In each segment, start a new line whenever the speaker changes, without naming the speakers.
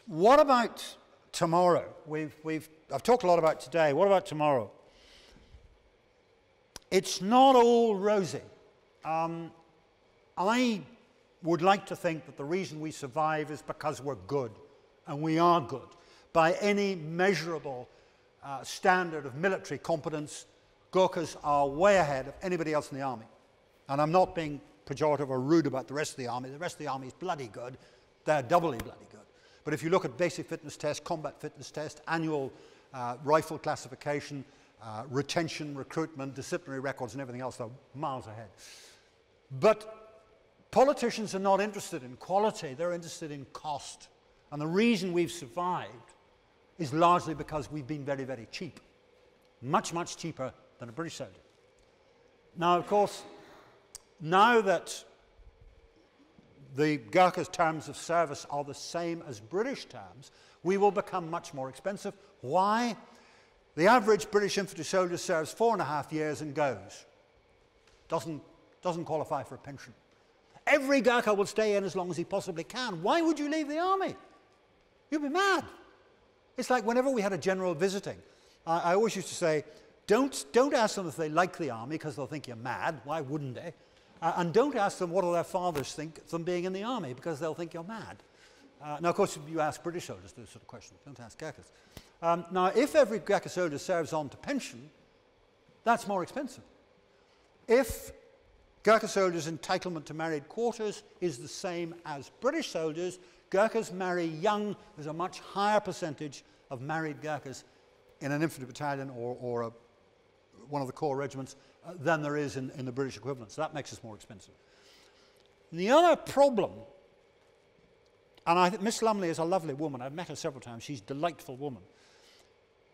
What about tomorrow? I've talked a lot about today. What about tomorrow? It's not all rosy. I would like to think that the reason we survive is because we're good, and we are good. By any measurable standard of military competence, Gurkhas are way ahead of anybody else in the army. And I'm not being pejorative or rude about the rest of the army. The rest of the army is bloody good. They're doubly bloody good. But if you look at basic fitness test, combat fitness test, annual rifle classification, retention, recruitment, disciplinary records and everything else, they're miles ahead. But politicians are not interested in quality, they're interested in cost. And the reason we've survived is largely because we've been very, very cheap. Much, much cheaper than a British soldier. Now, of course, now that the Gurkhas' terms of service are the same as British terms, we will become much more expensive. Why? The average British infantry soldier serves 4.5 years and goes. Doesn't qualify for a pension. Every Gurkha will stay in as long as he possibly can. Why would you leave the army? You'd be mad. It's like whenever we had a general visiting, I always used to say, don't ask them if they like the army because they'll think you're mad. Why wouldn't they? And don't ask them what do their fathers think of them being in the army because they'll think you're mad. Now, of course, you ask British soldiers those sort of questions. Don't ask Gurkhas. Now, if every Gurkha soldier serves on to pension, that's more expensive. If Gurkha soldiers' entitlement to married quarters is the same as British soldiers, Gurkhas marry young. There's a much higher percentage of married Gurkhas in an infantry battalion or one of the corps regiments than there is in the British equivalent. So that makes us more expensive. And the other problem, and I think Miss Lumley is a lovely woman. I've met her several times. She's a delightful woman.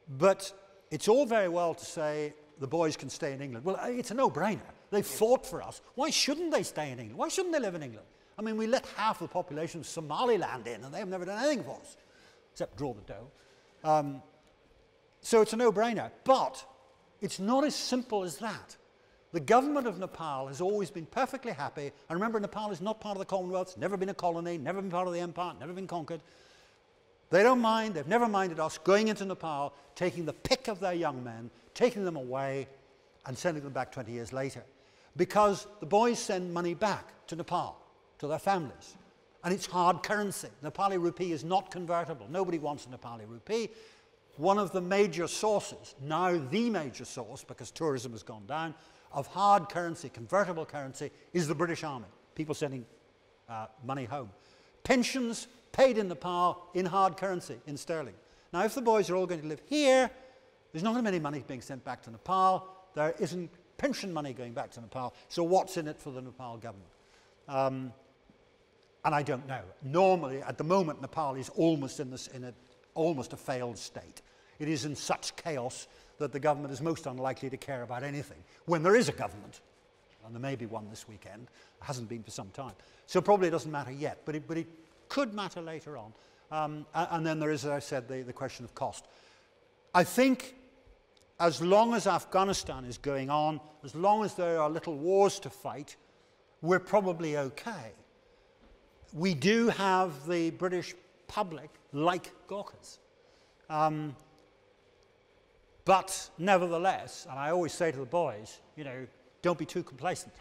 But it's all very well to say the boys can stay in England. Well, it's a no-brainer. They fought for us. Why shouldn't they stay in England? Why shouldn't they live in England? I mean, we let half the population of Somaliland in, and they have never done anything for us, except draw the dough. So it's a no-brainer. But it's not as simple as that. The government of Nepal has always been perfectly happy. And remember, Nepal is not part of the Commonwealth. It's never been a colony, never been part of the empire, never been conquered. They don't mind, they've never minded us going into Nepal, taking the pick of their young men, taking them away, and sending them back 20 years later. Because the boys send money back to Nepal, to their families. And it's hard currency. Nepali rupee is not convertible. Nobody wants a Nepali rupee. One of the major sources, now the major source, because tourism has gone down, of hard currency, convertible currency, is the British Army. People sending money home. Pensions paid in Nepal in hard currency, in sterling. Now, if the boys are all going to live here, there's not going to be any money being sent back to Nepal. There isn't pension money going back to Nepal. So what's in it for the Nepal government? And I don't know. Normally, at the moment, Nepal is almost in almost a failed state. It is in such chaos that the government is most unlikely to care about anything. When there is a government, and there may be one this weekend, hasn't been for some time. So probably it doesn't matter yet, but it could matter later on. And then there is, as I said, the question of cost. I think as long as Afghanistan is going on, as long as there are little wars to fight, we're probably okay. We do have the British public like Gurkhas. But nevertheless, and I always say to the boys, you know, don't be too complacent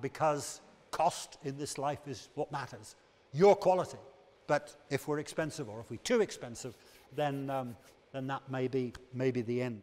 because cost in this life is what matters. Your quality. But if we're expensive or if we're too expensive, then that may be the end.